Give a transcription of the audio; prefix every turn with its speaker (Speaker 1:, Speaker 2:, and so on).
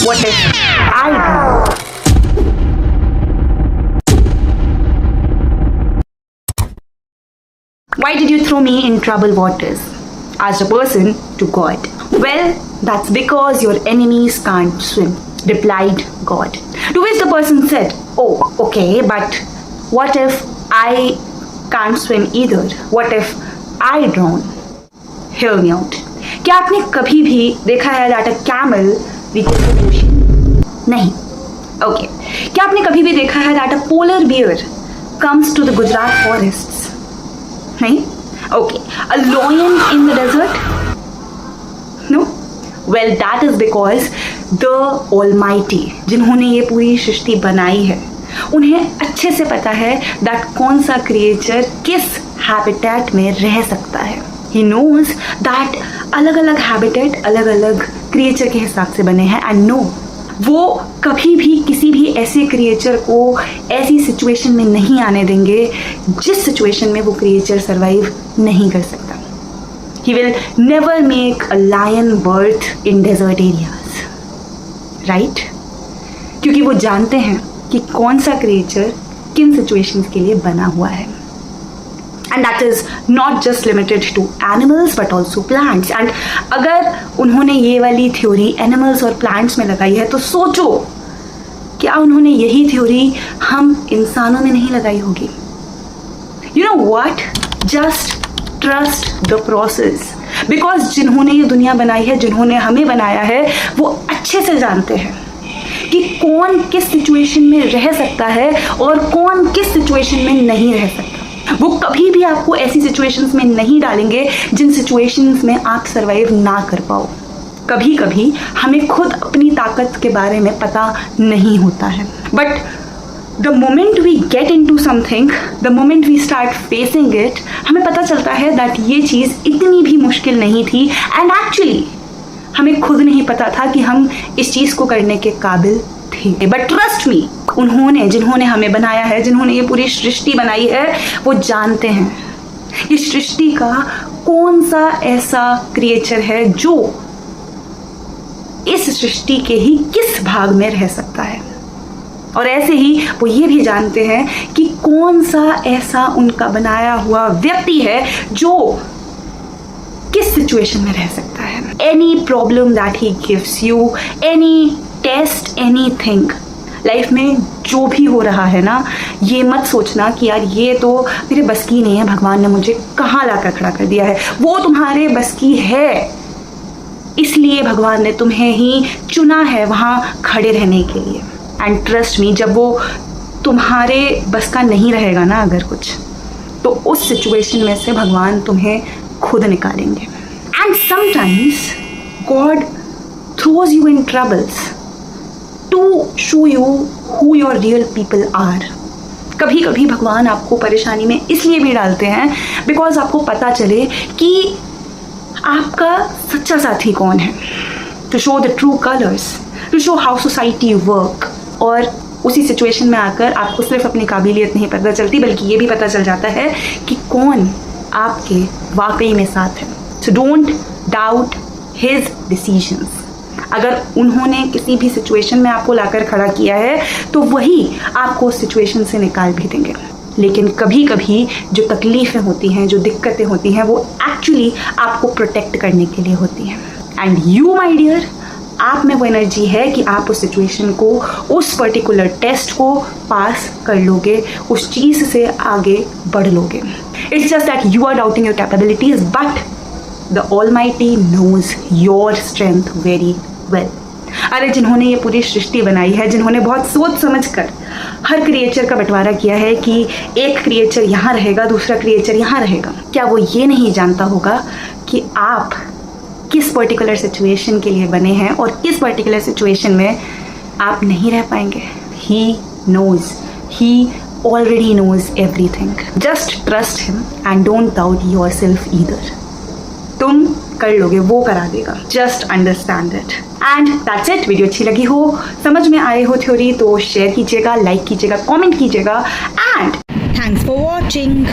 Speaker 1: What if I drown? Why did you throw me in troubled waters? Asked a person to God. Well, that's because your enemies can't swim, replied God. To which the person said, oh, okay, but what if I can't swim either? What if I drown? Hear me out. क्या आपने कभी भी देखा है that a camel reaches the ocean? नहीं. Okay. क्या आपने कभी भी देखा है that a polar bear comes to the Gujarat forests? नहीं. Okay. A lion in the desert? No. Well, that is because the Almighty, जिन्होंने ये पूरी सृष्टि बनाई है, उन्हें अच्छे से पता है that कौन सा क्रिएचर किस हैबिटेट में रह सकता है. He knows that अलग अलग हैबिटेट अलग अलग क्रिएचर के हिसाब से बने हैं एंड नो, वो कभी भी किसी भी ऐसे क्रिएचर को ऐसी सिचुएशन में नहीं आने देंगे जिस सिचुएशन में वो क्रिएचर सर्वाइव नहीं कर सकता. He will never make a lion birth in desert areas, right? क्योंकि वो जानते हैं कि कौन सा क्रिएचर किन सिचुएशंस के लिए बना हुआ है. And that is not just limited to animals but also plants. And अगर उन्होंने ये वाली थ्योरी एनिमल्स और प्लांट्स में लगाई है तो सोचो क्या उन्होंने यही थ्योरी हम इंसानों में नहीं लगाई होगी. You know what? Just trust the process. Because जिन्होंने ये दुनिया बनाई है, जिन्होंने हमें बनाया है, वो अच्छे से जानते हैं कि कौन किस सिचुएशन में रह सकता है और कौन किस सिचुएशन में नहीं रह सकता. वो कभी भी आपको ऐसी सिचुएशंस में नहीं डालेंगे जिन सिचुएशंस में आप सरवाइव ना कर पाओ. कभी कभी हमें खुद अपनी ताकत के बारे में पता नहीं होता है, but the moment we get in to something, the moment we start facing it, हमें पता चलता है दैट ये चीज़ इतनी भी मुश्किल नहीं थी एंड एक्चुअली हमें खुद नहीं पता था कि हम इस चीज़ को करने के काबिल थे. बट ट्रस्ट मी, उन्होंने जिन्होंने हमें बनाया है, जिन्होंने ये पूरी सृष्टि बनाई है, वो जानते हैं इस सृष्टि का कौन सा ऐसा क्रिएचर है जो इस सृष्टि के ही किस भाग में रह सकता है. और ऐसे ही वो ये भी जानते हैं कि कौन सा ऐसा उनका बनाया हुआ व्यक्ति है जो किस सिचुएशन में रह सकता है. Any problem that he gives you, any test, anything, life में जो भी हो रहा है ना, ये मत सोचना कि यार ये तो मेरे बस की नहीं है, भगवान ने मुझे कहाँ लाकर खड़ा कर दिया है. वो तुम्हारे बस की है, इसलिए भगवान ने तुम्हें ही चुना है वहाँ खड़े रहने के लिए. एंड ट्रस्ट मी, जब वो तुम्हारे बस का नहीं रहेगा ना अगर कुछ, तो उस सिचुएशन में से भगवान तुम्हें खुद निकालेंगे. And sometimes God throws you in troubles to show you who your real people are. कभी कभी भगवान आपको परेशानी में इसलिए भी डालते हैं बिकॉज आपको पता चले कि आपका सच्चा साथी कौन है. To show the true colours, to show how society work. और उसी सिचुएशन में आकर आपको सिर्फ अपनी काबिलियत नहीं पता चलती बल्कि ये भी पता चल जाता है कि कौन आपके वाकई में साथ है. So don't doubt his decisions. अगर उन्होंने किसी भी सिचुएशन में आपको लाकर खड़ा किया है तो वही आपको उस सिचुएशन से निकाल भी देंगे. लेकिन कभी कभी जो तकलीफ़ें होती हैं, जो दिक्कतें होती हैं, वो एक्चुअली आपको प्रोटेक्ट करने के लिए होती हैं. एंड यू माय डियर, आप में वो एनर्जी है कि आप उस सिचुएशन को, उस पर्टिकुलर टेस्ट को पास कर लोगे, उस चीज़ से आगे बढ़ लोगे. It's just that you are doubting your capabilities, but the almighty knows your strength very well. अरे जिन्होंने ये पूरी सृष्टि बनाई है, जिन्होंने बहुत सोच समझ कर हर क्रिएचर का बंटवारा किया है कि एक क्रिएचर यहाँ रहेगा, दूसरा क्रिएचर यहाँ रहेगा, क्या वो ये नहीं जानता होगा कि आप किस पर्टिकुलर सिचुएशन के लिए बने हैं और किस पर्टिकुलर सिचुएशन में आप नहीं रह पाएंगे. He knows, he already knows everything. Just trust him and don't doubt yourself either. तुम कर लोगे, वो करा देगा. Just understand it. And that's it. Video अच्छी लगी हो, समझ में आए हो थ्योरी, तो शेयर कीजिएगा, लाइक कीजिएगा, कमेंट कीजिएगा. And thanks for watching.